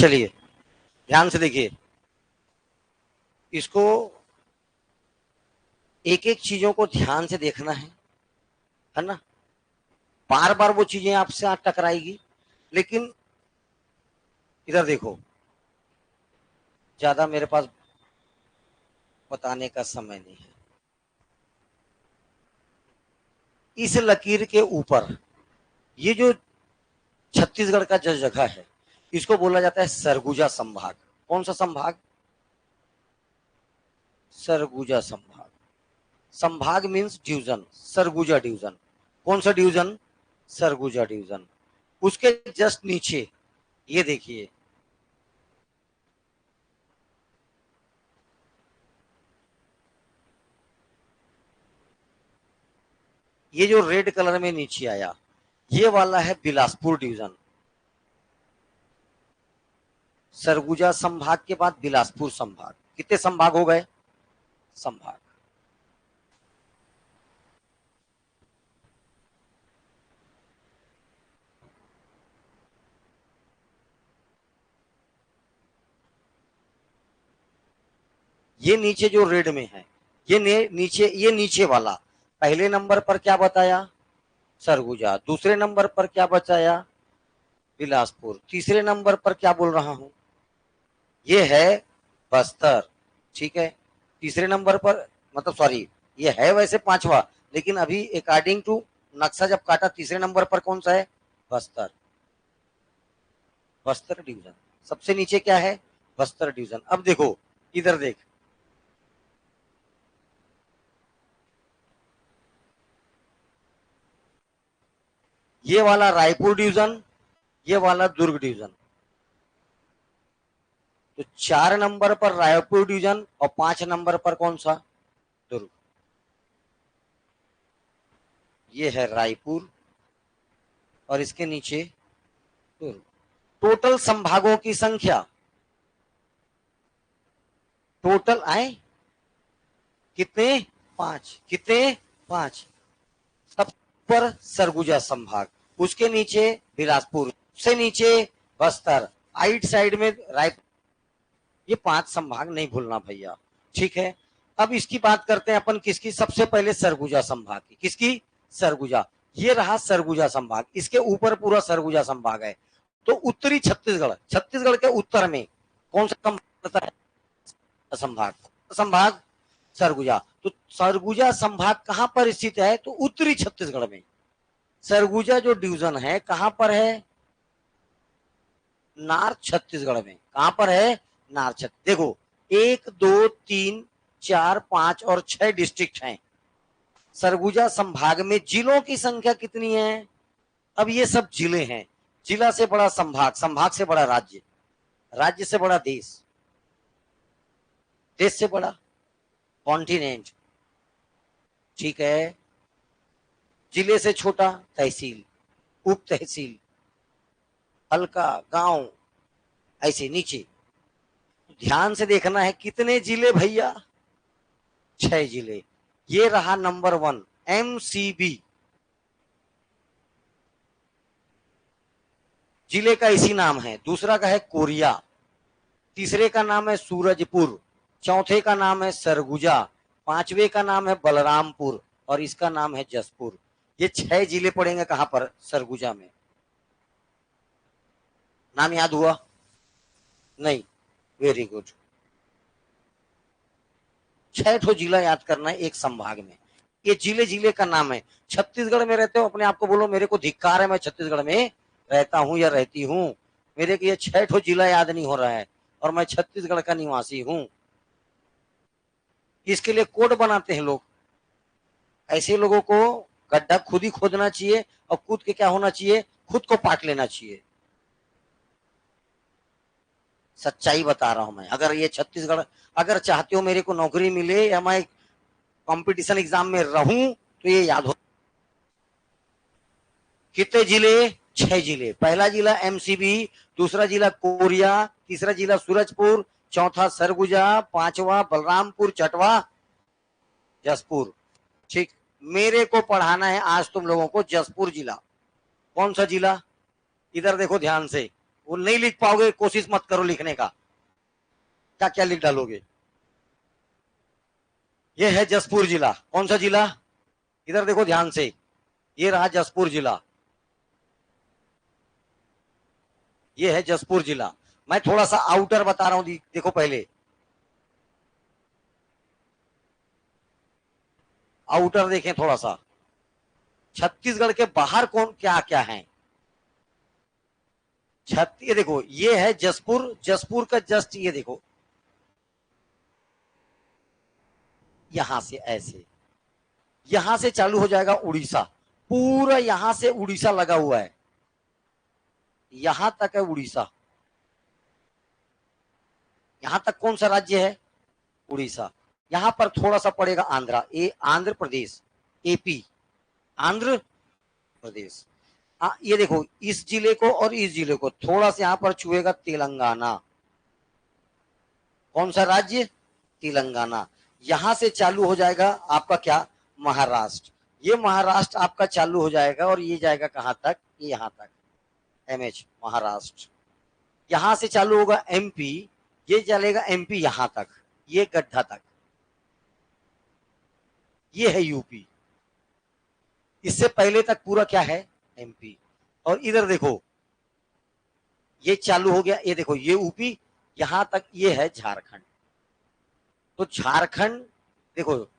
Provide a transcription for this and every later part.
चलिए ध्यान से देखिए, इसको एक एक चीजों को ध्यान से देखना है ना। बार बार वो चीजें आपसे टकराएगी, लेकिन इधर देखो, ज्यादा मेरे पास बताने का समय नहीं है। इस लकीर के ऊपर ये जो छत्तीसगढ़ का जो जगह है, इसको बोला जाता है सरगुजा संभाग। कौन सा संभाग? सरगुजा संभाग। संभाग मीन्स डिवीजन, सरगुजा डिवीजन। कौन सा डिवीजन? सरगुजा डिवीजन। उसके जस्ट नीचे ये देखिए, ये जो रेड कलर में नीचे आया, ये वाला है बिलासपुर डिवीजन। सरगुजा संभाग के बाद बिलासपुर संभाग। कितने संभाग हो गए? संभाग। ये नीचे जो रेड में है, ये नीचे वाला पहले नंबर पर क्या बताया? सरगुजा। दूसरे नंबर पर क्या बताया? बिलासपुर। तीसरे नंबर पर क्या बोल रहा हूं? ये है बस्तर। ठीक है, तीसरे नंबर पर, मतलब सॉरी, ये है वैसे पांचवा, लेकिन अभी अकॉर्डिंग टू नक्शा जब काटा, तीसरे नंबर पर कौन सा है? बस्तर। बस्तर डिवीजन सबसे नीचे क्या है? बस्तर डिवीजन। अब देखो, इधर देख, ये वाला रायपुर डिवीजन, ये वाला दुर्ग डिवीजन। तो 4 नंबर पर रायपुर डिवीजन और 5 नंबर पर कौन सा? दुर्ग। ये है रायपुर और इसके नीचे दुर्ग। टोटल संभागों की संख्या, टोटल आए कितने? 5। कितने? 5। सब पर सरगुजा संभाग, उसके नीचे बिलासपुर, से नीचे बस्तर, आइट साइड में रायपुर। ये 5 संभाग नहीं भूलना भैया, ठीक है। अब इसकी बात करते हैं अपन, किसकी? सबसे पहले सरगुजा संभाग की। किसकी? सरगुजा। ये रहा सरगुजा संभाग, इसके ऊपर पूरा सरगुजा संभाग है। तो उत्तरी छत्तीसगढ़, छत्तीसगढ़ के उत्तर में कौन सा संभाग है? संभाग। संभाग सरगुजा। तो सरगुजा संभाग कहां पर स्थित है? तो उत्तरी छत्तीसगढ़ में। सरगुजा जो डिवीजन है कहां पर है? नॉर्थ छत्तीसगढ़ में। कहां पर है? नॉर्थ छत्तीसगढ़। देखो, 1 2 3 4 5 और 6 डिस्ट्रिक्ट हैं सरगुजा संभाग में। जिलों की संख्या कितनी है? अब ये सब जिले हैं। जिला से बड़ा संभाग, संभाग से बड़ा राज्य, राज्य से बड़ा देश, देश से बड़ा कॉन्टिनेंट, ठीक है। जिले से छोटा तहसील, उप तहसील, हल्का, गांव, ऐसे नीचे। ध्यान से देखना है कितने जिले भैया? 6 जिले। ये रहा नंबर 1 MCB, जिले का इसी नाम है। दूसरा का है कोरिया, तीसरे का नाम है सूरजपुर, चौथे का नाम है सरगुजा, पांचवे का नाम है बलरामपुर और इसका नाम है जसपुर। ये 6 जिले पड़ेंगे कहां पर? सरगुजा में। नाम याद हुआ? नहीं? Very good. 6 ठो जिला याद करना है एक संभाग में। ये जिले जिले का नाम है। छत्तीसगढ़ में रहते हो, अपने आप को बोलो मेरे को धिक्कार है, मैं छत्तीसगढ़ में रहता हूं या रहती हूं, मेरे को ये 6 ठो जिला याद नहीं हो रहा है और मैं छत्तीसगढ़ का निवासी हूं। इसके लिए कोड बनाते हैं लोग। ऐसे लोगों को गड्ढा खुद ही खोदना चाहिए और खुद के क्या होना चाहिए? खुद को पाट लेना चाहिए। सच्चाई बता रहा हूं मैं। अगर ये छत्तीसगढ़, अगर चाहते हो मेरे को नौकरी मिले या मैं कंपटीशन एग्जाम में रहूं, तो ये याद हो। कितने जिले? 6 जिले। पहला जिला MCB, दूसरा जिला कोरिया, तीसरा जिला सूरजपुर, चौथा सरगुजा, पांचवा बलरामपुर, छठवा जसपुर। ठीक। मेरे को पढ़ाना है आज तुम लोगों को जसपुर जिला। कौन सा जिला? इधर देखो ध्यान से, वो नहीं लिख पाओगे, कोशिश मत करो लिखने का। क्या क्या लिख डालोगे। ये है जसपुर जिला। कौन सा जिला, इधर देखो ध्यान से, ये रहा जसपुर जिला, ये है जसपुर जिला। मैं थोड़ा सा आउटर बता रहा हूं, देखो पहले आउटर देखें थोड़ा सा। छत्तीसगढ़ के बाहर कौन क्या क्या है। ये देखो, ये है जसपुर, जसपुर का जस्ट ये देखो, यहां से ऐसे, यहां से चालू हो जाएगा उड़ीसा, पूरा यहां से उड़ीसा लगा हुआ है, यहां तक है उड़ीसा। यहां तक कौन सा राज्य है, उड़ीसा। यहां पर थोड़ा सा पड़ेगा आंध्रा, आंध्र प्रदेश, एपी, आंध्र प्रदेश। ये देखो, इस जिले को और इस जिले को थोड़ा सा यहां पर छुएगा तेलंगाना। कौन सा राज्य, तेलंगाना। यहां से चालू हो जाएगा आपका क्या, महाराष्ट्र। ये महाराष्ट्र आपका चालू हो जाएगा और ये जाएगा कहां तक, ये यहां तक, एमएच महाराष्ट्र। यहां से चालू होगा एमपी, ये चलेगा एमपी यहां तक, ये गड्ढा तक, ये है यूपी। इससे पहले तक पूरा क्या है, एमपी। और इधर देखो, ये चालू हो गया, ये देखो ये यूपी, यहां तक ये है झारखंड। तो झारखंड देखो,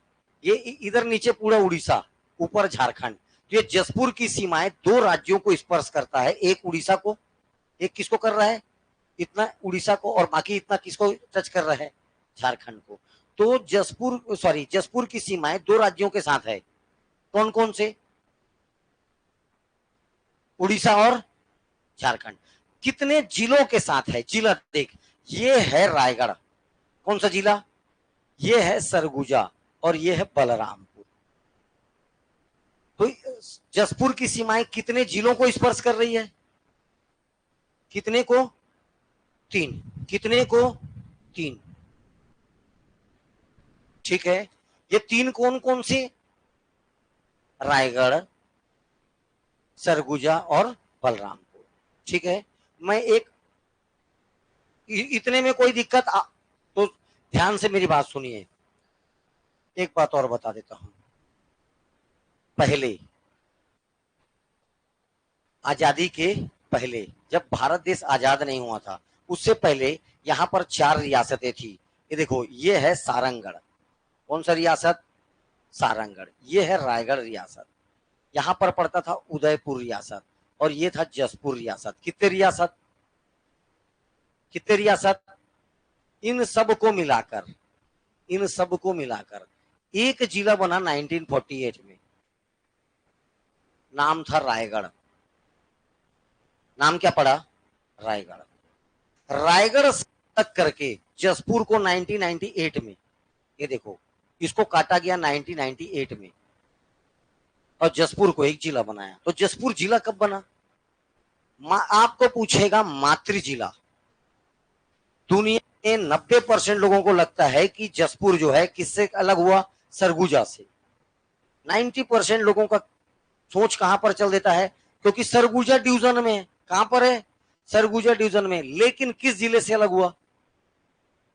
ये इधर नीचे पूरा उड़ीसा, ऊपर झारखंड। तो ये जसपुर की सीमाएं दो राज्यों को स्पर्श करता है, एक उड़ीसा को, एक किसको कर रहा है, इतना उड़ीसा को, और बाकी इतना किसको टच कर रहा है, झारखंड को। तो जसपुर की सीमाएं दो राज्यों के साथ है। कौन कौन से, उड़ीसा और झारखंड। कितने जिलों के साथ है, जिला देख, ये है रायगढ़, कौन सा जिला, ये है सरगुजा, और ये है बलरामपुर। तो जसपुर की सीमाएं कितने जिलों को स्पर्श कर रही है, कितने को, तीन, कितने को, तीन। ठीक है, ये तीन कौन कौन से, रायगढ़, सरगुजा और बलरामपुर। ठीक है, मैं एक, इतने में कोई दिक्कत तो ध्यान से मेरी बात सुनिए। एक बात और बता देता हूं, पहले आजादी के पहले, जब भारत देश आजाद नहीं हुआ था, उससे पहले यहां पर 4 रियासतें थी। ये देखो, ये है सारंगढ़, कौन सा रियासत, सारंगढ़। ये है रायगढ़ रियासत। यहां पर पड़ता था उदयपुर रियासत, और ये था जसपुर रियासत। कितने रियासत, कितने रियासत, इन सब को मिलाकर, इन सब को मिलाकर एक जिला बना 1948 में, नाम था रायगढ़। नाम क्या पड़ा, रायगढ़। रायगढ़ तक करके जसपुर को 1998 में, ये देखो इसको काटा गया 1998 में, और जसपुर को एक जिला बनाया। तो जसपुर जिला कब बना, आपको पूछेगा मातृ जिला। दुनिया में 90% लोगों को लगता है कि जसपुर जो है किससे अलग हुआ, सरगुजा से। 90% लोगों का सोच कहां पर चल देता है, क्योंकि सरगुजा डिवीजन में, कहां पर है, सरगुजा डिवीजन में। लेकिन किस जिले से अलग हुआ,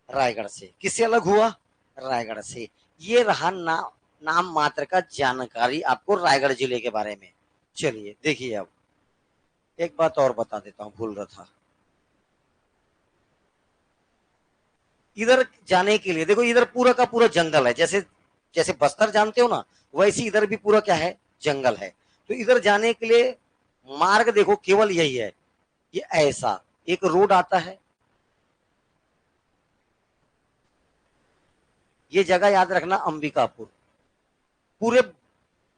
रायगढ़ से। किससे अलग हुआ, रायगढ़ से। ये रहा नाम मात्र का जानकारी आपको रायगढ़ जिले के बारे में। चलिए देखिए, अब एक बात और बता देता हूं, भूल रहा था। इधर जाने के लिए देखो, इधर पूरा का पूरा जंगल है, जैसे जैसे बस्तर जानते हो ना, वैसे इधर भी पूरा क्या है, जंगल है। तो इधर जाने के लिए मार्ग देखो केवल यही है, ये ऐसा एक रोड आता है। ये जगह याद रखना, अंबिकापुर। पूरे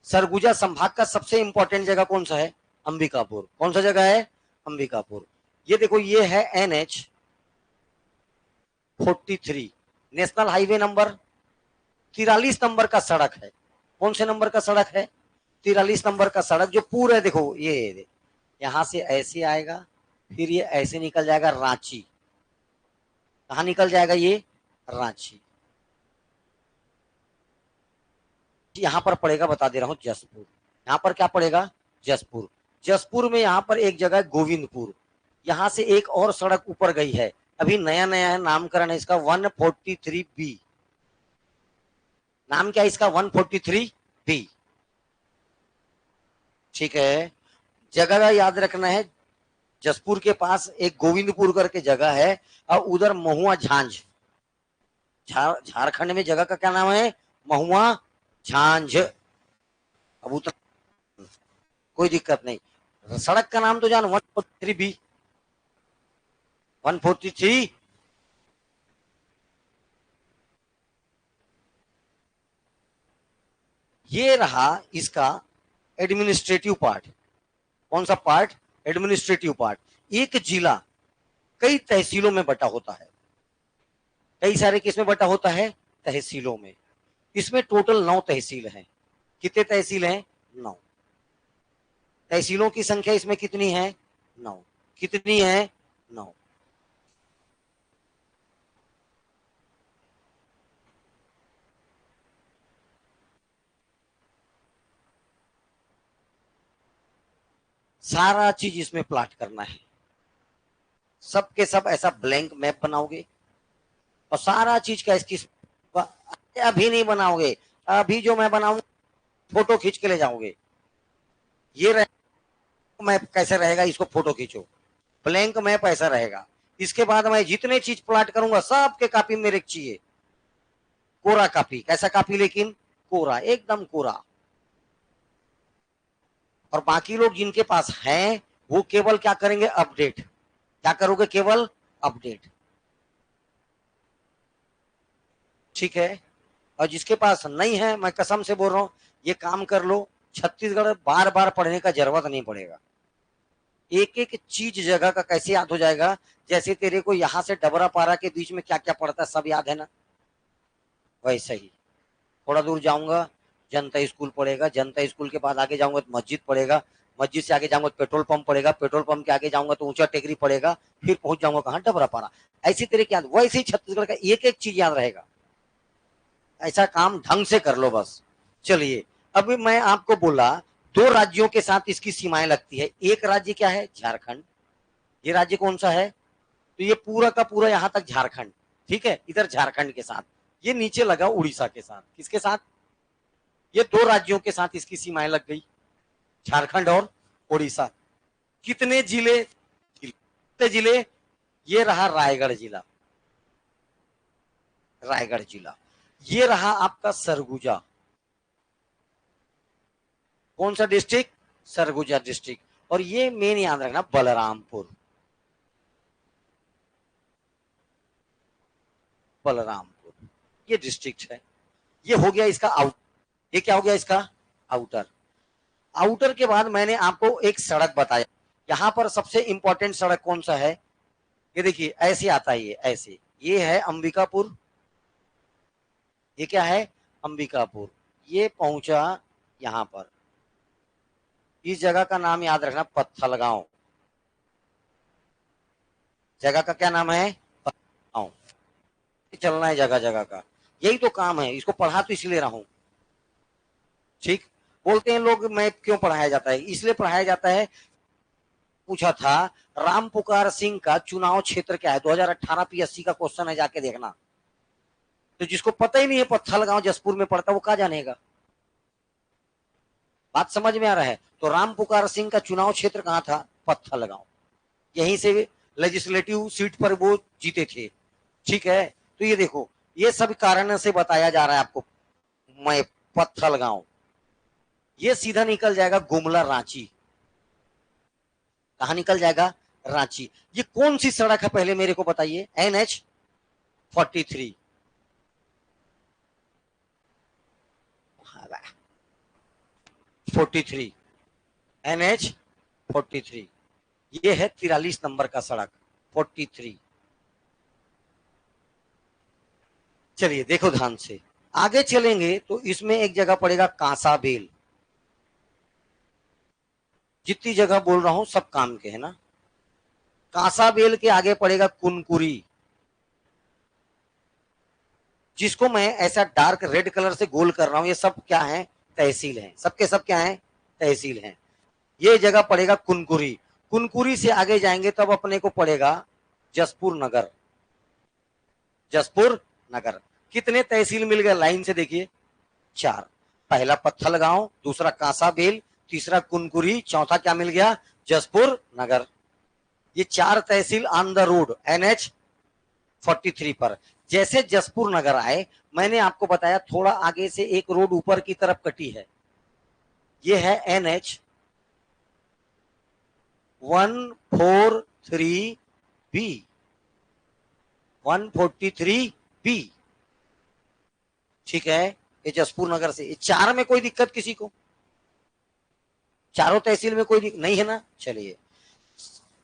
सरगुजा संभाग का सबसे इंपॉर्टेंट जगह कौन सा है, अंबिकापुर। कौन सा जगह है, अंबिकापुर। ये देखो, ये है NH43, national highway number 43 number का सड़क है। कौन से नंबर का सड़क है, 43 नंबर का सड़क, जो पूरा देखो, ये यहां से ऐसे आएगा, फिर ये ऐसे निकल जाएगा रांची। कहां निकल जाएगा ये, रांची। यहां पर पड़ेगा, बता दे रहा हूं, जसपुर। यहां पर क्या पड़ेगा, जसपुर। जसपुर में यहां पर एक जगह है गोविंदपुर, यहां से एक और सड़क ऊपर गई है, अभी नया नया है, नामकरण है इसका 143B। नाम क्या है इसका? 143B। ठीक है, जगह का याद रखना है, जसपुर के पास एक गोविंदपुर करके जगह है, और उधर महुआ झांझ, झारखंड में जगह का क्या नाम है? महुआ झांझ। अब उतना कोई दिक्कत नहीं, सड़क का नाम तो जान 143B, 143। ये रहा इसका एडमिनिस्ट्रेटिव पार्ट। कौन सा पार्ट? Administrative part. एक जिला कई तहसीलों में बटा होता है, कई सारे किसमें बटा होता है? तहसीलों में। इसमें टोटल 9 तहसील हैं। कितने तहसील हैं? 9। तहसीलों की संख्या इसमें कितनी है? 9। कितनी है? 9। सारा चीज इसमें प्लाट करना है, सब के सब ऐसा ब्लैंक मैप बनाओगे, और सारा चीज का इसकी अभी नहीं बनाओगे, अभी जो मैं बनाऊंगा फोटो खींच के ले जाओगे। ये मैप कैसे रहेगा, इसको फोटो खींचो, ब्लैंक मैप ऐसा रहेगा। इसके बाद मैं जितने चीज प्लाट करूंगा सबके कॉपी मेरे चाहिए, कोरा कॉपी। कैसा कॉपी? लेकिन कोरा, एकदम कोरा। और बाकी लोग जिनके पास हैं वो केवल क्या करेंगे? अपडेट। क्या करोगे? केवल अपडेट। ठीक है, और जिसके पास नहीं है, मैं कसम से बोल रहा हूं, ये काम कर लो, छत्तीसगढ़ बार बार पढ़ने का जरूरत नहीं पड़ेगा। एक एक चीज जगह का कैसे याद हो जाएगा, जैसे तेरे को यहां से डबरा पारा के बीच में क्या क्या पड़ता है सब याद है ना, वैसे ही। थोड़ा दूर जाऊंगा जनता स्कूल पड़ेगा, जनता स्कूल के बाद आगे जाऊंगा तो मस्जिद पड़ेगा, मस्जिद से आगे जाऊंगा तो पेट्रोल पंप पड़ेगा, पेट्रोल पंप के आगे जाऊंगा तो ऊंचा टेकरी पड़ेगा, फिर पहुंच जाऊंगा कहां? डबरा पारा। ऐसी तरह की याद, वैसे ही छत्तीसगढ़ का एक एक चीज याद रहेगा। ऐसा काम ढंग से कर लो बस। चलिए, अभी मैं आपको बोला 2 राज्यों के साथ इसकी सीमाएं लगती है। एक राज्य क्या है? झारखंड। ये राज्य कौन सा है? तो ये पूरा का पूरा यहां तक झारखंड। ठीक है, इधर झारखंड के साथ, ये नीचे लगा उड़ीसा के साथ। किसके साथ? ये 2 राज्यों के साथ इसकी सीमाएं लग गई, झारखंड और उड़ीसा। कितने जिले? कितने जिले? ये रहा रायगढ़ जिला, रायगढ़ जिला। ये रहा आपका सरगुजा। कौन सा डिस्ट्रिक्ट? सरगुजा डिस्ट्रिक्ट। और ये मेन याद रखना, बलरामपुर। बलरामपुर ये डिस्ट्रिक्ट है। ये हो गया इसका आउट। ये क्या हो गया इसका? आउटर। आउटर के बाद मैंने आपको एक सड़क बताया, यहां पर सबसे इंपॉर्टेंट सड़क कौन सा है? ये देखिए ऐसे आता है, ये ऐसे, ये है अंबिकापुर। ये क्या है? अंबिकापुर। ये पहुंचा यहां पर, इस जगह का नाम याद रखना, पत्थलगांव। जगह का क्या नाम है? पत्थलगांव। चलना है जगह जगह का, यही तो काम है, इसको पढ़ा तो इसलिए रहा हूं। ठीक, बोलते हैं लोग मैप क्यों पढ़ाया जाता है? इसलिए पढ़ाया जाता है। पूछा था राम पुकार सिंह का चुनाव क्षेत्र क्या है, 2018 PSC का क्वेश्चन है, जाके देखना। तो जिसको पता ही नहीं है पत्थलगांव जसपुर में पड़ता, वो कहा जानेगा? बात समझ में आ रहा है? तो राम पुकार सिंह का चुनाव क्षेत्र कहां था? पत्थलगांव। यहीं से लेजिस्लेटिव सीट पर वो जीते थे। ठीक है, तो ये देखो, ये सब कारण से बताया जा रहा है आपको। मैं पत्थलगांव, ये सीधा निकल जाएगा गुमला रांची। कहा निकल जाएगा? रांची। ये कौन सी सड़क है पहले मेरे को बताइए? NH 43। 43, NH 43। ये है 43 नंबर का सड़क, 43। चलिए देखो ध्यान से, आगे चलेंगे तो इसमें एक जगह पड़ेगा कांसाबेल। जितनी जगह बोल रहा हूं सब काम के है ना। कांसाबेल के आगे पड़ेगा कुनकुरी, जिसको मैं ऐसा डार्क रेड कलर से गोल कर रहा हूं। ये सब क्या है? तहसील है, सबके सब क्या है? तहसील है। ये जगह पड़ेगा कुनकुरी। कुनकुरी से आगे जाएंगे तब अपने को पड़ेगा जसपुर नगर। जसपुर नगर कितने तहसील मिल गए लाइन से देखिए, 4। पहला पत्थल गांव, दूसरा कांसा बेल, तीसरा कुनकुरी, चौथा क्या मिल गया, जसपुर नगर। ये 4 तहसील ऑन द रोड NH 43 पर। जैसे जसपुर नगर आए, मैंने आपको बताया थोड़ा आगे से एक रोड ऊपर की तरफ कटी है, ये है NH 143B, 143B। ठीक है, ये जसपुर नगर से, ये 4 में कोई दिक्कत किसी को, चारों तहसील में कोई नहीं है ना। चलिए,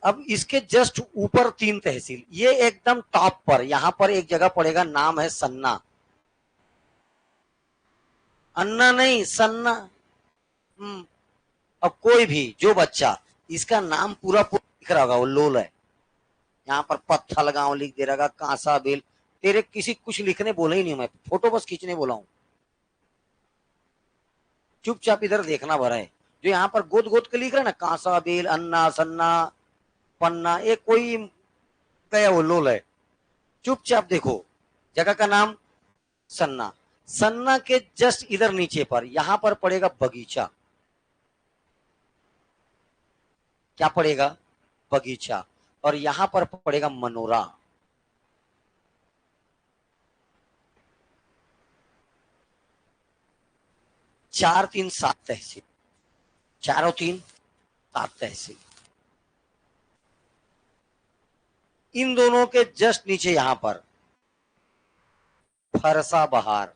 अब इसके जस्ट ऊपर 3 तहसील, ये एकदम टॉप पर, यहां पर एक जगह पड़ेगा, नाम है सन्ना। अन्ना नहीं, सन्ना। अब कोई भी जो बच्चा इसका नाम पूरा पूरा लिख रहा होगा वो लोल है। यहाँ पर पत्थल गांव लिख दे रहा, कांसा बेल, तेरे किसी कुछ लिखने बोला ही नहीं, मैं फोटो बस खींचने बोला हूं। चुपचाप इधर देखना भरा है, जो यहाँ पर गोद गोद के लिख रहा है ना, कांसा बेल, अन्ना, सन्ना, पन्ना, ये कोई गया वो लोल है। चुपचाप देखो, जगह का नाम सन्ना। सन्ना के जस्ट इधर नीचे पर यहां पर पड़ेगा बगीचा। क्या पड़ेगा, बगीचा। और यहां पर पड़ेगा मनोरा। चार तीन सात तहसील, चारों 3 7 तहसील। इन दोनों के जस्ट नीचे यहां पर फरसा बहार,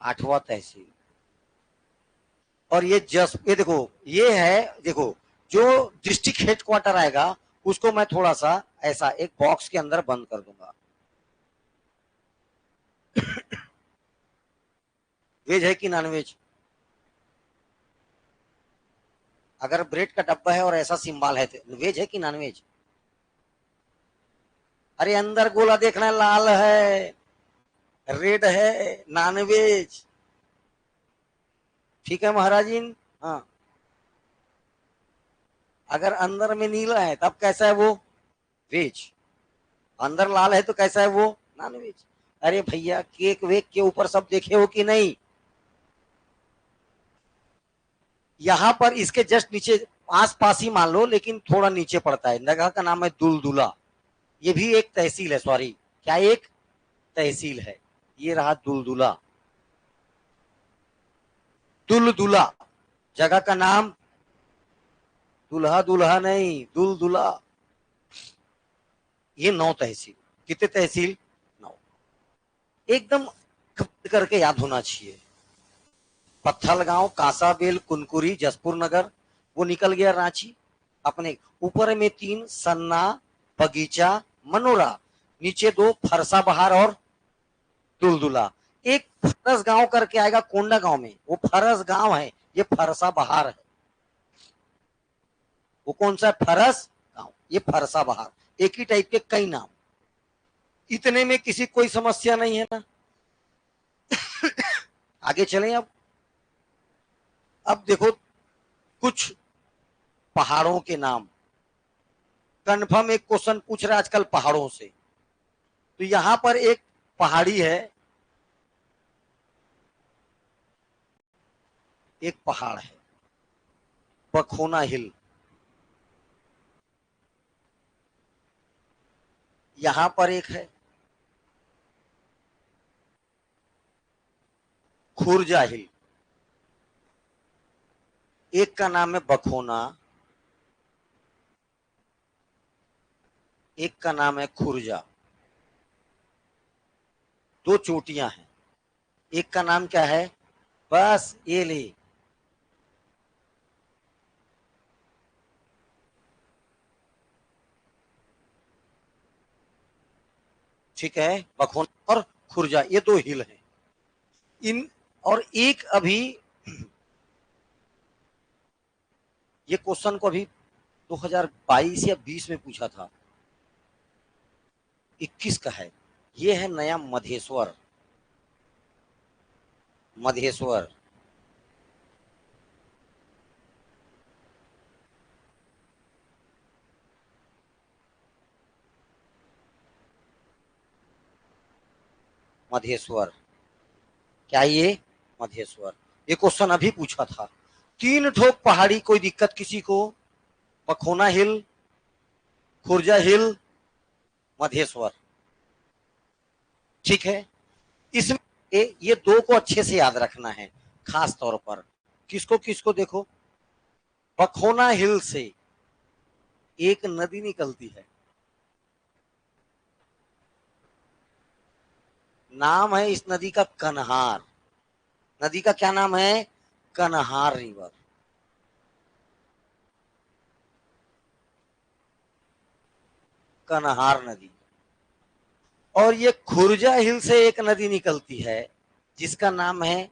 8वां तहसील। और ये देखो, ये है, देखो जो डिस्ट्रिक्ट हेडक्वार्टर आएगा उसको मैं थोड़ा सा ऐसा एक बॉक्स के अंदर बंद कर दूंगा। वेज है कि नॉन वेज? अगर ब्रेड का डब्बा है और ऐसा सिंबल है तो वेज है कि नॉन वेज? अरे अंदर गोला देखना, लाल है, रेड है, नॉन वेज। ठीक है महाराज जी। हाँ, अगर अंदर में नीला है तब कैसा है वो, वेज। अंदर लाल है तो कैसा है वो, नॉन वेज। अरे भैया, केक वेक के ऊपर सब देखे हो कि नहीं? यहां पर इसके जस्ट नीचे, आस पास ही मान लो, लेकिन थोड़ा नीचे पड़ता है, जगह का नाम है दुलदुला। ये भी एक तहसील है, सॉरी, क्या एक तहसील है। ये रहा दुलदुला, दुलदुला जगह का नाम। दुल्हा दुल्हा नहीं, दुलदुला। ये 9 तहसील। कितने तहसील, 9। एकदम करके याद होना चाहिए। पत्थल गांव, कांसाबेल, कुनकुरी, जसपुर नगर, वो निकल गया रांची। अपने ऊपर में 3 सन्ना, बगीचा, मनोरा, नीचे 2 फरसा बहार और दुलदुला। एक फरस गांव करके आएगा कोंडा गांव में, वो फरस गांव है, ये फरसा बहार है। वो कौन सा है, फरस गांव, ये फरसा बहार। एक ही टाइप के कई नाम। इतने में किसी कोई समस्या नहीं है ना? आगे चलें अब देखो कुछ पहाड़ों के नाम। कन्फर्म एक क्वेश्चन पूछ रहा है आजकल पहाड़ों से, तो यहां पर एक पहाड़ी है, एक पहाड़ है, बखोना हिल। यहां पर एक है खुर्जा हिल। एक का नाम है बखोना, एक का नाम है खुर्जा। 2 चोटियां हैं। एक का नाम क्या है, बस ये ले, ठीक है, बखोना और खुर्जा, ये 2 हिल हैं। इन और एक अभी, ये क्वेश्चन को अभी 2022 या 20 में पूछा था, 21 का है। ये है नया मधेश्वर। मधेश्वर मधेश्वर। क्या ये? मधेश्वर। ये क्वेश्चन अभी पूछा था। 3 ठोक पहाड़ी, कोई दिक्कत किसी को? पखोना हिल, खुर्जा हिल, मधेश्वर। ठीक है। इसमें ये 2 को अच्छे से याद रखना है खास तौर पर। किसको किसको? देखो, पखोना हिल से एक नदी निकलती है, नाम है इस नदी का कन्हार। नदी का क्या नाम है? कन्हार रिवर। कन्हार नदी। और ये खुर्जा हिल से एक नदी निकलती है जिसका नाम है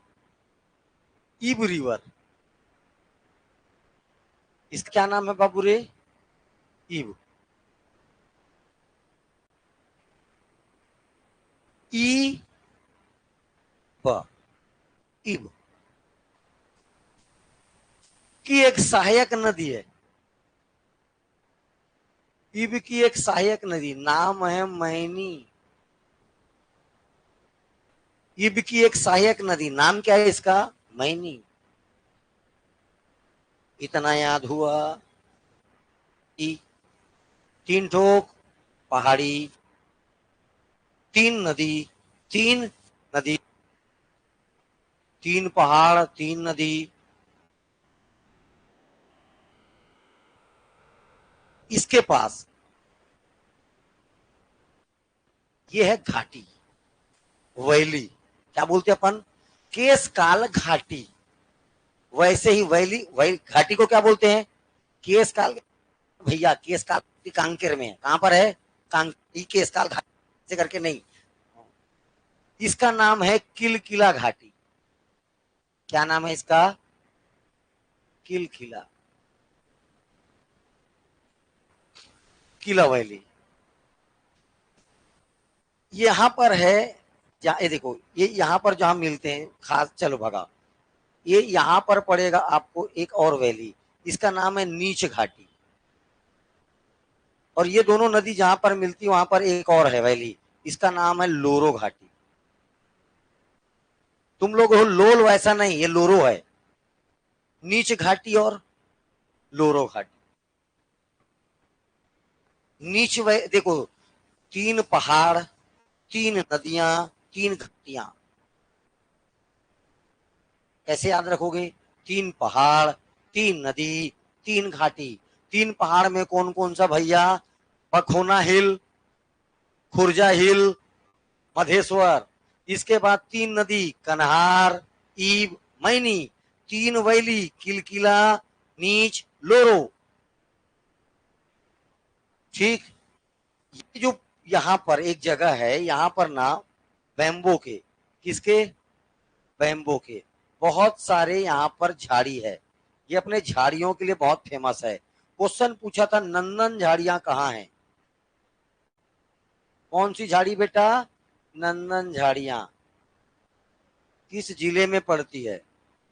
इब रिवर। इसका क्या नाम है बाबू रे? इब। ई ब, इब की एक सहायक नदी है। इब की एक सहायक नदी नाम है मैनी। इब की एक सहायक नदी नाम क्या है इसका? मैनी। इतना याद हुआ। ई, 3 ठोक पहाड़ी, 3 नदी, 3 नदी, 3 पहाड़, 3 नदी। इसके पास ये है घाटी, वैली। क्या बोलते अपन? केशकाल घाटी। वैसे ही वैली, वही घाटी को क्या बोलते हैं? केशकाल। भैया केशकाल कांकेर में है। कहां पर है? केशकाल घाटी से करके नहीं। इसका नाम है किलकिला घाटी। क्या नाम है इसका? किलकिला, किला वैली। यहां पर है। ये देखो, ये यहां पर जहां मिलते हैं खास, चलो भगा। ये यहां पर पड़ेगा आपको एक और वैली, इसका नाम है नीच घाटी। और ये दोनों नदी जहां पर मिलती है वहां पर एक और है वैली, इसका नाम है लोरो घाटी। तुम लोग हो लोल, वैसा नहीं, ये लोरो है। नीच घाटी और लोरो घाटी। देखो, 3 पहाड़, 3 नदियां, 3 घाटियां। कैसे याद रखोगे? 3 पहाड़, 3 नदी, 3 घाटी। 3 पहाड़ में कौन कौन सा भैया? पखोना हिल, खुर्जा हिल, मधेश्वर। इसके बाद 3 नदी, कन्हार, ईब, मैनी। 3 वैली, किलकिला, नीच, लोरो। ठीक। ये जो यहाँ पर एक जगह है, यहाँ पर ना बैम्बो के, किसके? बैम्बो के बहुत सारे यहाँ पर झाड़ी है। ये अपने झाड़ियों के लिए बहुत फेमस है। क्वेश्चन पूछा था, नंदन झाड़ियां कहाँ हैं? कौन सी झाड़ी बेटा? नंदन झाड़ियां किस जिले में पड़ती है?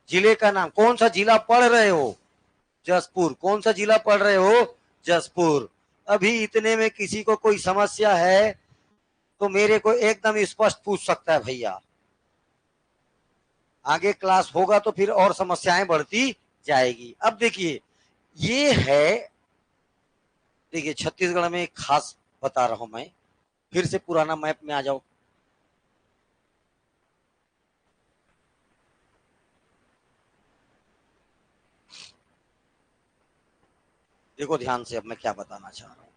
जिले का नाम, कौन सा जिला पढ़ रहे हो? जसपुर। कौन सा जिला पढ़ रहे हो? जसपुर। अभी इतने में किसी को कोई समस्या है तो मेरे को एकदम स्पष्ट पूछ सकता है भैया। आगे क्लास होगा तो फिर और समस्याएं बढ़ती जाएगी। अब देखिए, ये है, देखिए छत्तीसगढ़ में एक खास बता रहा हूं मैं। फिर से पुराना मैप में आ जाओ। देखो ध्यान से, अब मैं क्या बताना चाह रहा हूं।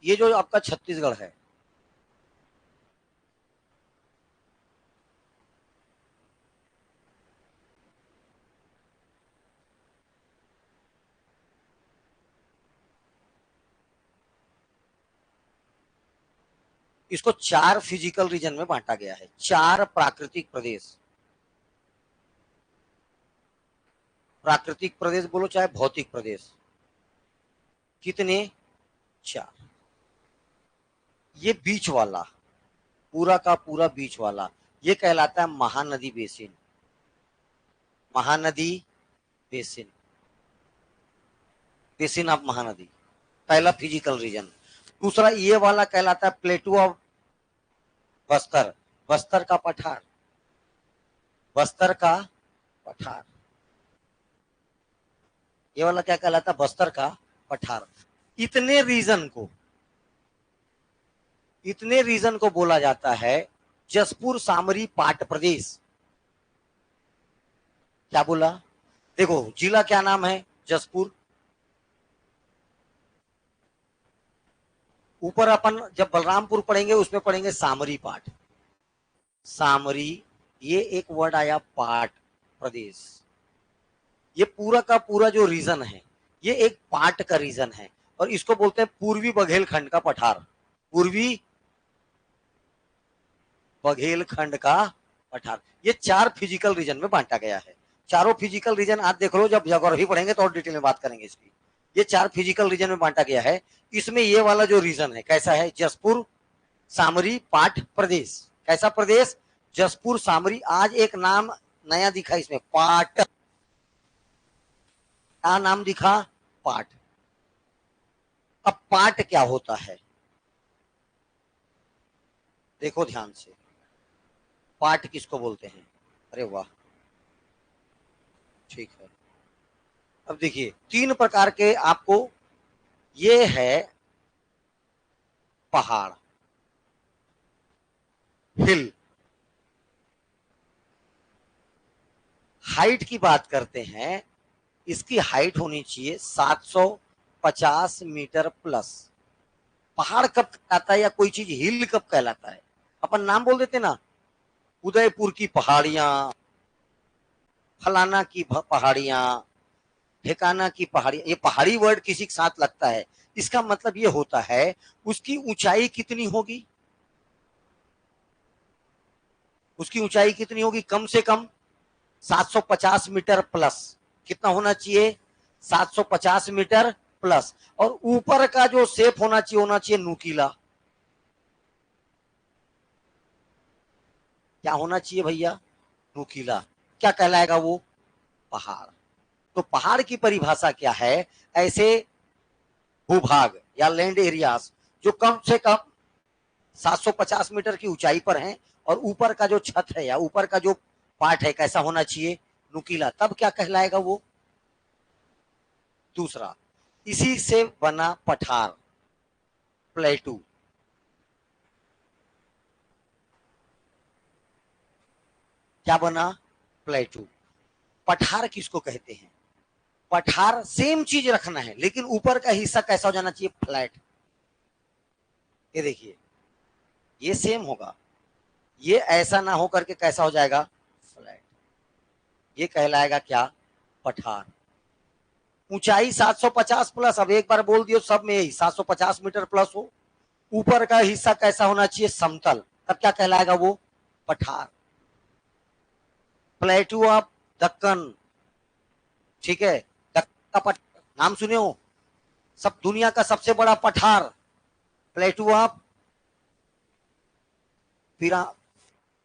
ये जो आपका छत्तीसगढ़ है, इसको 4 फिजिकल रीजन में बांटा गया है, 4 प्राकृतिक प्रदेश। प्राकृतिक प्रदेश बोलो चाहे भौतिक प्रदेश। कितने? 4। ये बीच वाला, पूरा का पूरा बीच वाला, ये कहलाता है Mahanadi basin. Mahanadi basin. Basin of Mahanadi, पहला फिजिकल रीजन। दूसरा ये वाला कहलाता है प्लेटू ऑफ बस्तर, बस्तर का पठार, बस्तर का पठार। ये वाला क्या कहलाता है? बस्तर का पठार। इतने रीजन को बोला जाता है जसपुर सामरी पाट प्रदेश। क्या बोला? देखो जिला क्या नाम है? जसपुर। ऊपर अपन जब बलरामपुर पढ़ेंगे उसमें पढ़ेंगे सामरी पाट, सामरी, ये एक वर्ड आया, पाट प्रदेश। ये पूरा का पूरा जो रीजन है ये एक पाट का रीजन है और इसको बोलते हैं पूर्वी बघेलखंड का पठार, पूर्वी बघेलखंड का पठार। ये 4 फिजिकल रीजन में बांटा गया है। चारों फिजिकल रीजन आज देख लो, जब ज्योग्राफी पढ़ेंगे तो और डिटेल में बात करेंगे इसकी। ये 4 फिजिकल रीजन में बांटा गया है। इसमें ये वाला जो रीजन है कैसा है? जसपुर सामरी पाट प्रदेश। कैसा प्रदेश? जसपुर सामरी। आज एक नाम नया दिखा इसमें, पाट। क्या नाम दिखा? पाट। अब पाट क्या होता है देखो ध्यान से, पाट किसको बोलते हैं? अरे वाह, ठीक है। अब देखिए 3 प्रकार के आपको, ये है पहाड़, हिल। हाइट की बात करते हैं, इसकी हाइट होनी चाहिए 750 मीटर प्लस। पहाड़ कब कहलाता है या कोई चीज हिल कब कहलाता है? अपन नाम बोल देते ना, उदयपुर की पहाड़ियां, फलाना की पहाड़ियां, ठिकाना की पहाड़ियां। ये पहाड़ी वर्ड किसी के साथ लगता है, इसका मतलब ये होता है उसकी ऊंचाई कितनी होगी, उसकी ऊंचाई कितनी होगी? कम से कम 750 मीटर प्लस। कितना होना चाहिए? 750 मीटर प्लस। और ऊपर का जो शेप होना चाहिए नुकीला। क्या होना चाहिए भैया? नुकीला। क्या कहलाएगा वो? पहाड़। तो पहाड़ की परिभाषा क्या है? ऐसे भूभाग या लैंड एरियाज जो कम से कम 750 मीटर की ऊंचाई पर हैं और ऊपर का जो छत है या ऊपर का जो पार्ट है कैसा होना चाहिए? नुकीला। तब क्या कहलाएगा वो? दूसरा, इसी से बना पठार, प्लेटू। क्या बना? प्लेटू। पठार किसको कहते हैं? पठार सेम चीज रखना है लेकिन ऊपर का हिस्सा कैसा हो जाना चाहिए? फ्लैट। ये देखिए, ये सेम होगा, ये ऐसा ना हो करके कैसा हो जाएगा? फ्लैट। ये कहलाएगा क्या? पठार। ऊंचाई 750 प्लस। अब एक बार बोल दियो सब में यही 750 मीटर प्लस हो। ऊपर का हिस्सा कैसा होना चाहिए? समतल। तब क्या कहलाएगा वो? पठार। प्लेटू ऑफ दक्कन, ठीक है, दक्कन का पठार नाम सुने हो? सब दुनिया का सबसे बड़ा पठार प्लेटू ऑफ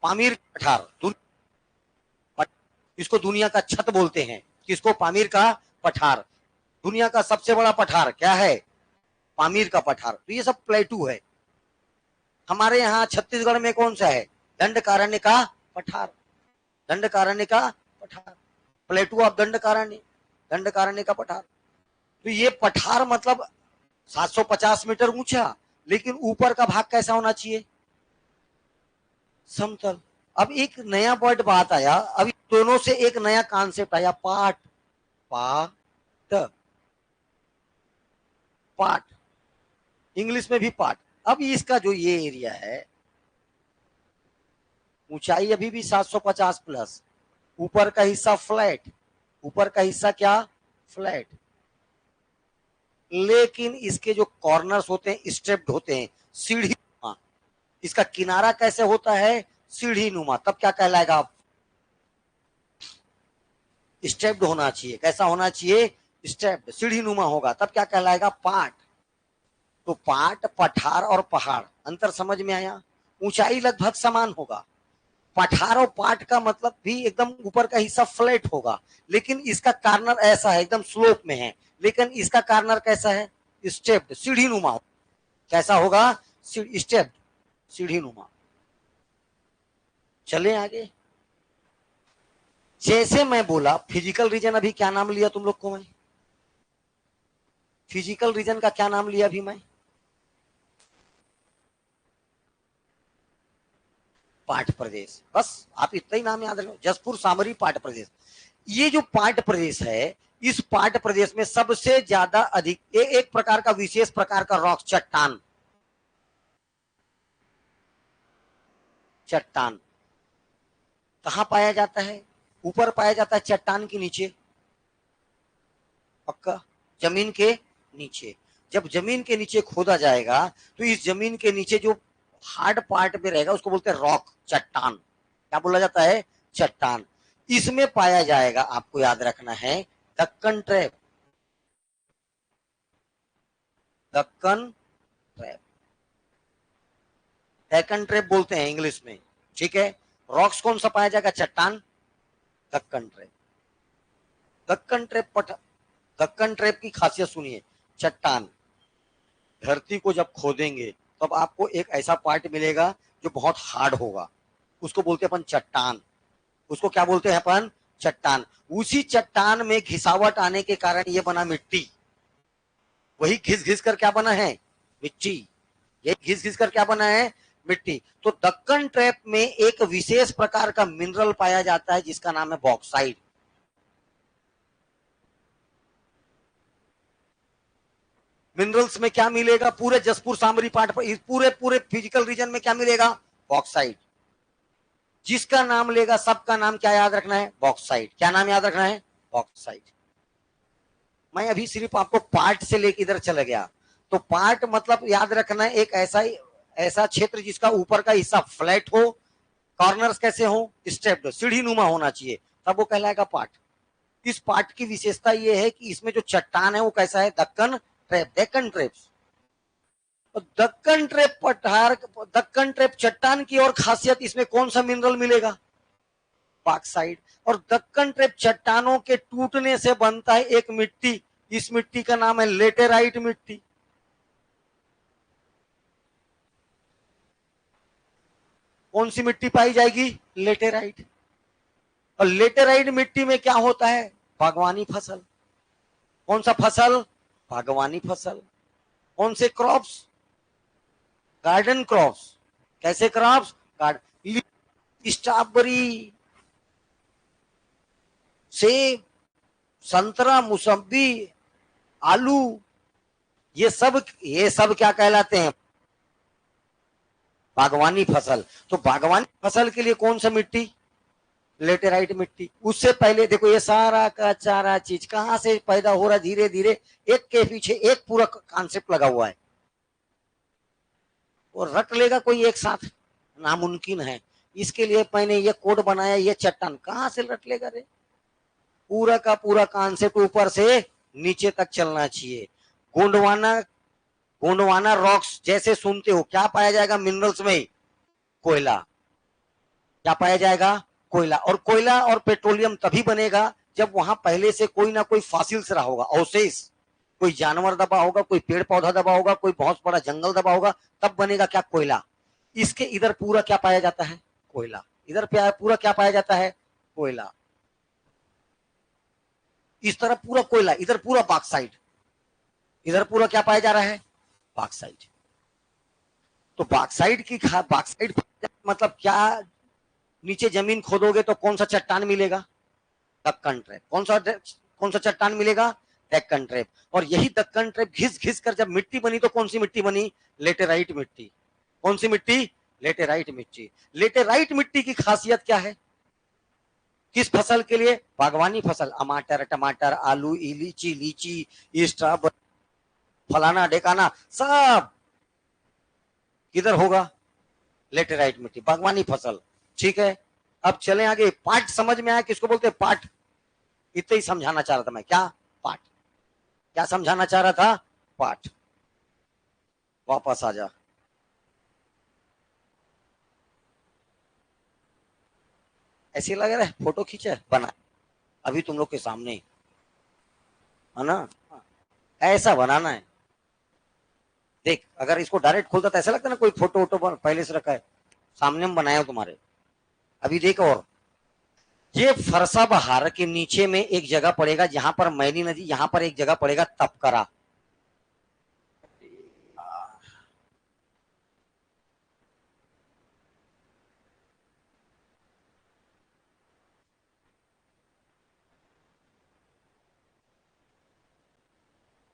पामीर पठार। इसको दुनिया का छत बोलते हैं। किसको? पामीर का पठार। दुनिया का सबसे बड़ा पठार क्या है? पामीर का पठार। तो ये सब प्लेटू है। हमारे यहाँ छत्तीसगढ़ में कौन सा है? दंडकारण्य का पठार, दंडकारण्य का पठार, प्लेटू ऑफ दंडकारण्य, दंडकारण्य का पठार। तो ये पठार मतलब 750 मीटर ऊंचा, लेकिन ऊपर का भाग कैसा होना चाहिए? समतल। अब एक नया वर्ड बात आया, अब दोनों से एक नया कॉन्सेप्ट आया, पाट। पाट, पाट, इंग्लिश में भी पाट। अब इसका जो ये एरिया है, ऊंचाई अभी भी 750 प्लस, ऊपर का हिस्सा फ्लैट, ऊपर का हिस्सा क्या? फ्लैट। लेकिन इसके जो कॉर्नर्स होते हैं स्ट्रेप्ड होते हैं, सीढ़ी नुमा। इसका किनारा कैसे होता है? सीढ़ी नुमा। तब क्या कहलाएगा? स्टेप्ड होना चाहिए। कैसा होना चाहिए? स्टेप्ड, सीढ़ी नुमा होगा। तब क्या कहलाएगा? पाट। तो पाट, पठार और पहाड़, अंतर समझ में आया? ऊंचाई लगभग समान होगा। पठार और पाट का मतलब भी एकदम ऊपर का हिस्सा फ्लैट होगा, लेकिन इसका कॉर्नर ऐसा है एकदम स्लोप में है, लेकिन इसका कार्नर कैसा है? स्टेप्ड, सीढ़ी नुमा। कैसा होगा? स्टेप्ड, सीढ़ी नुमा। चले आगे। जैसे मैं बोला फिजिकल रीजन, अभी क्या नाम लिया तुम लोग को मैं? फिजिकल रीजन का क्या नाम लिया अभी मैं? पाठ प्रदेश। बस आप इतना ही नाम याद रखो, जसपुर सामरी पाठ प्रदेश। ये जो पाठ प्रदेश है, इस पाठ प्रदेश में सबसे ज्यादा अधिक एक प्रकार का विशेष प्रकार का रॉक, चट्टान, चट्टान कहां पाया जाता है? ऊपर पाया जाता है चट्टान के नीचे, पक्का, जमीन के नीचे। जब जमीन के नीचे खोदा जाएगा तो इस जमीन के नीचे जो हार्ड पार्ट में रहेगा उसको बोलते हैं रॉक, चट्टान। क्या बोला जाता है? चट्टान। इसमें पाया जाएगा, आपको याद रखना है, Deccan trap, Deccan trap, Deccan trap बोलते हैं इंग्लिश में, ठीक है। रॉक्स कौन सा पाया जाएगा? चट्टान, Deccan trap. Deccan trap Deccan trap की खासियत सुनिए, चट्टान। धरती को जब खोदेंगे तब आपको एक ऐसा पार्ट मिलेगा जो बहुत हार्ड होगा, उसको बोलते हैं अपन चट्टान। उसको क्या बोलते हैं अपन? चट्टान। उसी चट्टान में घिसावट आने के कारण ये बना मिट्टी। वही घिस घिस कर क्या बना है? मिट्टी। ये घिस घिस कर क्या बना है? मिट्टी। तो दक्कन ट्रैप में एक विशेष प्रकार का मिनरल पाया जाता है जिसका नाम है बॉक्साइट। मिनरल्स में क्या मिलेगा? पूरे जसपुर सामरी पाठ पर, पूरे पूरे फिजिकल रीजन में क्या मिलेगा? बॉक्साइट। जिसका नाम लेगा सबका नाम क्या याद रखना है? बॉक्साइट। क्या नाम याद रखना है? बॉक्साइट। मैं अभी सिर्फ आपको पार्ट से लेकर इधर चला गया। तो पार्ट मतलब याद रखना है एक ऐसा क्षेत्र जिसका ऊपर का हिस्सा फ्लैट हो, कॉर्नर्स कैसे हो? स्टेप्ड, सीढ़ी नुमा होना चाहिए, तब वो कहलाएगा पार्ट। इस पार्ट की विशेषता ये है कि इसमें जो चट्टान है वो कैसा है? Deccan trap, Deccan traps. Deccan trap पठार, दक्कन ट्रैप चट्टान की और खासियत, इसमें कौन सा मिनरल मिलेगा? बॉक्साइट। और दक्कन ट्रैप चट्टानों के टूटने से बनता है एक मिट्टी, इस मिट्टी का नाम है लेटेराइट मिट्टी। कौन सी मिट्टी पाई जाएगी? लेटेराइट। और लेटेराइट मिट्टी में क्या होता है? बागवानी फसल। कौन सा फसल? बागवानी फसल। कौन से क्रॉप्स? Garden crops. कैसे क्रॉप्स? गार्डन, स्ट्रॉबेरी, सेब, संतरा, मौसम्बी, आलू, ये सब क्या कहलाते हैं? बागवानी फसल। तो बागवानी फसल के लिए कौन सा मिट्टी? लेटेराइट मिट्टी। उससे पहले देखो ये सारा का सारा चीज कहां से पैदा हो रहा है? धीरे धीरे एक के पीछे एक पूरा कॉन्सेप्ट लगा हुआ है, वो रट लेगा कोई एक साथ? नामुमकिन है। इसके लिए मैंने ये कोड बनाया, ये चट्टान कहां से रट लेगा रे? पूरा का पूरा कॉन्सेप्ट ऊपर से नीचे तक चलना चाहिए। गोंडवाना, गोंडवाना रॉक्स जैसे सुनते हो, क्या पाया जाएगा मिनरल्स में? कोयला। क्या पाया जाएगा? कोयला। और कोयला और पेट्रोलियम तभी बनेगा जब वहां पहले से कोई ना कोई फासिल्स रहा होगा, अवशेष, कोई जानवर दबा होगा, कोई पेड़ पौधा दबा होगा, कोई बहुत बड़ा जंगल दबा होगा, तब बनेगा क्या? कोयला। इसके इधर पूरा क्या पाया जाता है? कोयला। इधर पूरा क्या पाया जाता है? कोयला। इस तरफ पूरा कोयला, इधर पूरा बॉक्साइट, इधर पूरा क्या पाया जा रहा है? बॉक्साइट। तो बॉक्साइट मतलब क्या? नीचे जमीन खोदोगे तो कौन सा चट्टान मिलेगा? दक्कन ट्रैप। कौन सा चट्टान मिलेगा? दक्कन ट्रैप। और यही दक्कन ट्रैप घिस घिस कर जब मिट्टी बनी तो कौन सी मिट्टी बनी? लेटेराइट मिट्टी। कौन सी मिट्टी? लेटेराइट मिट्टी। लेटेराइट मिट्टी की खासियत क्या है? किस फसल के लिए? बागवानी फसल, टमाटर, टमाटर, आलू, इलीची, लीची, स्ट्रॉबेरी, फलाना ढेकाना, सब किधर होगा? लेटेराइट मिट्टी, बागवानी फसल। ठीक है, अब चलें आगे। पार्ट समझ में आया किसको बोलते हैं? पार्ट। इतना ही समझाना चाह रहा था मैं। क्या? पार्ट। क्या समझाना चाह रहा था? पार्ट। वापस आ जा। ऐसे लग रहा है फोटो खींचा बना अभी तुम लोग के सामने, है ना? ऐसा बनाना है। देख, अगर इसको डायरेक्ट खोलता तो ऐसा लगता ना कोई फोटो वोटो पहले से रखा है, सामने में बनाया हो तुम्हारे। अभी देख, और ये फरसा बहार के नीचे में एक जगह पड़ेगा जहां पर मैनी नदी, यहां पर एक जगह पड़ेगा तपकरा।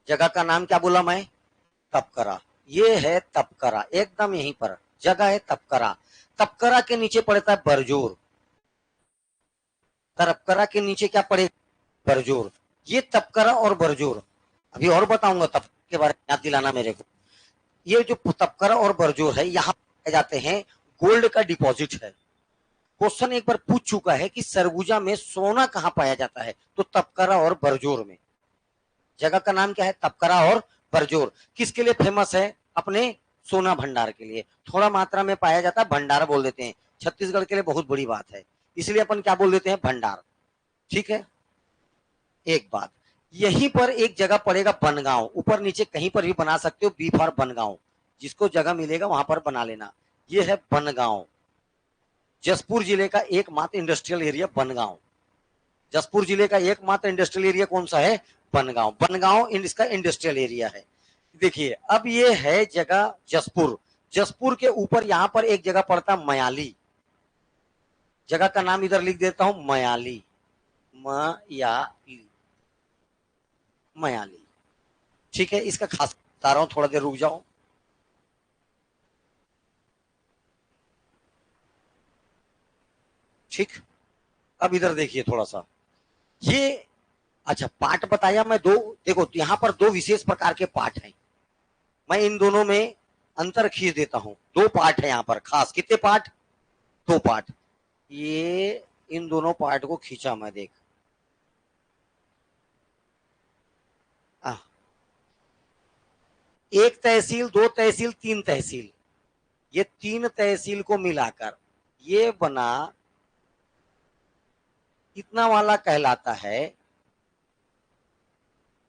जगह का नाम क्या बोला मैं? तपकरा। ये है तपकरा, एकदम यहीं पर जगह है तपकरा। तपकरा के नीचे पड़ता है बरजोर। तपकरा के नीचे क्या पड़ेगा? बरजोर। ये तपकरा और बरजोर, अभी और बताऊंगा तप के बारे में, याद दिलाना मेरे को। ये जो तपकरा और बरजोर है, यहाँ पाए जाते हैं गोल्ड का डिपॉजिट है। क्वेश्चन एक बार पूछ चुका है कि सरगुजा में सोना कहाँ पाया जाता है, तो तपकरा और बरजोर में। जगह का नाम क्या है? तपकरा और बरजोर। किसके लिए फेमस है? अपने सोना भंडार के लिए। थोड़ा मात्रा में पाया जाता है, भंडार बोल देते हैं। छत्तीसगढ़ के लिए बहुत बड़ी बात है, इसलिए अपन क्या बोल देते हैं? भंडार। ठीक है। एक बात, यहीं पर एक जगह पड़ेगा बनगांव। ऊपर नीचे कहीं पर भी बना सकते हो, बी फॉर बनगांव। जिसको जगह मिलेगा वहां पर बना लेना। ये है बनगांव, जसपुर जिले का एकमात्र इंडस्ट्रियल एरिया बनगांव। जसपुर जिले का एकमात्र इंडस्ट्रियल एरिया कौन सा है? बनगांव। बनगांव इसका इंडस्ट्रियल एरिया है। देखिए, अब ये है जगह जसपुर। जसपुर के ऊपर यहां पर एक जगह पड़ता मयाली। जगह का नाम इधर लिख देता हूं, मयाली। मयाली, मयाली। ठीक है, इसका खास बता रहा हूं, थोड़ा देर रुक जाओ। ठीक, अब इधर देखिए थोड़ा सा। ये अच्छा पाठ बताया मैं दो। देखो, यहाँ पर दो विशेष प्रकार के पाठ हैं। मैं इन दोनों में अंतर खींच देता हूं। दो पाठ है यहाँ पर खास। कितने पाठ? दो पाठ। ये इन दोनों पाठ को खींचा मैं, देख। आ, एक तहसील, दो तहसील, तीन तहसील, ये तीन तहसील को मिलाकर ये बना, इतना वाला कहलाता है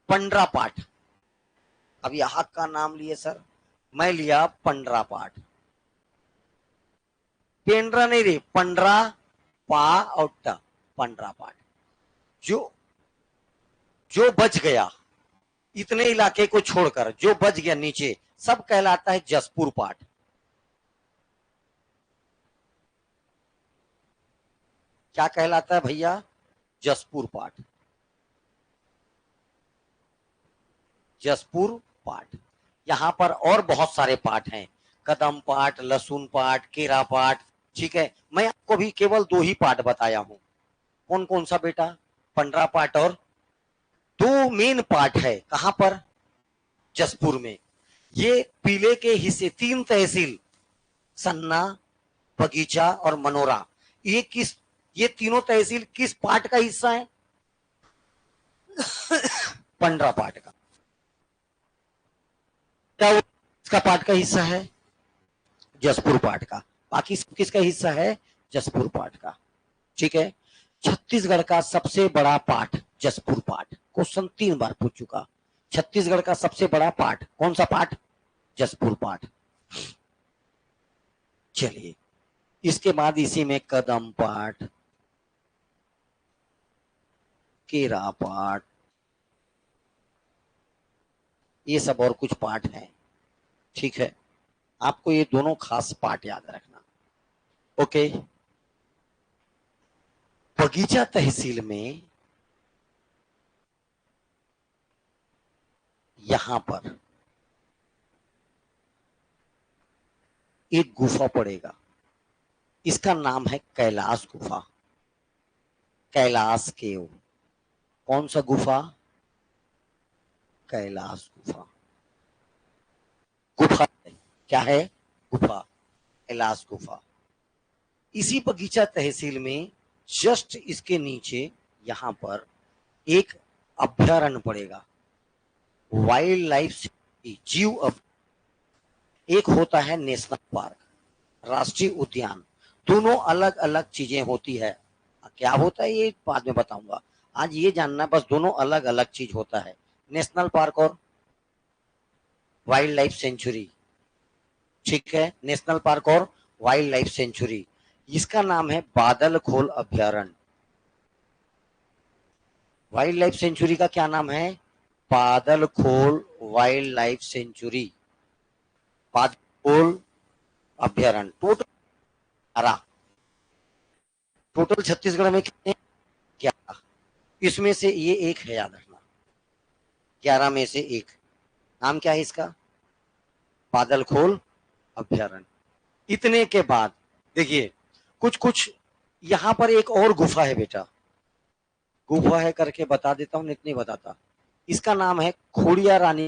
पंडरा पाठ। अब यहां का नाम लिए सर, मैं लिया पंडरा पाठ। पेंड्रा नहीं रे, पंडरा, पा और ट, पंडरा पाठ। जो जो बच गया, इतने इलाके को छोड़कर जो बच गया नीचे, सब कहलाता है जसपुर पाठ। क्या कहलाता है भैया? जसपुर पाठ। जसपुर पाठ। यहां पर और बहुत सारे पाठ हैं, कदम पाठ, लहसुन पाठ, केरा पाठ। ठीक है, मैं आपको भी केवल दो ही पाठ बताया हूं। कौन कौन सा बेटा? पंडरा पाठ और दो मेन पाठ है। कहां पर? जसपुर में। ये पीले के हिस्से, तीन तहसील, सन्ना, बगीचा और मनोरा, ये तीनों तहसील किस पाठ का हिस्सा है? पंडरा पाठ का। क्या वो इसका पाठ का हिस्सा है? जसपुर पाठ का। बाकी सब किसका हिस्सा है? जसपुर पाठ का। ठीक है। छत्तीसगढ़ का सबसे बड़ा पाठ जसपुर पाठ। क्वेश्चन 3 बार पूछ चुका। छत्तीसगढ़ का सबसे बड़ा पाठ कौन सा पाठ? जसपुर पाठ। चलिए, इसके बाद इसी में कदम पाठ, केरा पाठ, ये सब और कुछ पाठ हैं। ठीक है, आपको ये दोनों खास पाठ याद रखना। ओके। बगीचा तहसील में यहां पर एक गुफा पड़ेगा, इसका नाम है कैलाश गुफा। कैलाश केव। कौन सा गुफा? कैलाश गुफा। गुफा है। क्या है? गुफा। कैलाश गुफा। इसी बगीचा तहसील में जस्ट इसके नीचे यहां पर एक अभ्यारण्य पड़ेगा, वाइल्ड लाइफ, जीव अब। एक होता है नेशनल पार्क, राष्ट्रीय उद्यान। दोनों अलग अलग चीजें होती है। क्या होता है ये बाद में बताऊंगा। आज ये जानना बस, दोनों अलग अलग चीज होता है, नेशनल पार्क और वाइल्ड लाइफ सेंचुरी, ठीक है, नेशनल पार्क और वाइल्ड लाइफ सेंचुरी। इसका नाम है बादल खोल अभ्यारण्य। वाइल्ड लाइफ सेंचुरी का क्या नाम है? बादल खोल वाइल्ड लाइफ सेंचुरी, बादल खोल अभ्यारण्य। टोटल छत्तीसगढ़ में कितने? 11। इसमें से ये एक है, याद रखना, 11 में से एक। नाम क्या है इसका? बादल खोल अभ्यारण्य। इतने के बाद देखिए कुछ कुछ यहां पर एक और गुफा है बेटा, गुफा है करके बता देता हूं, नहीं बताता। इसका नाम है खोड़िया रानी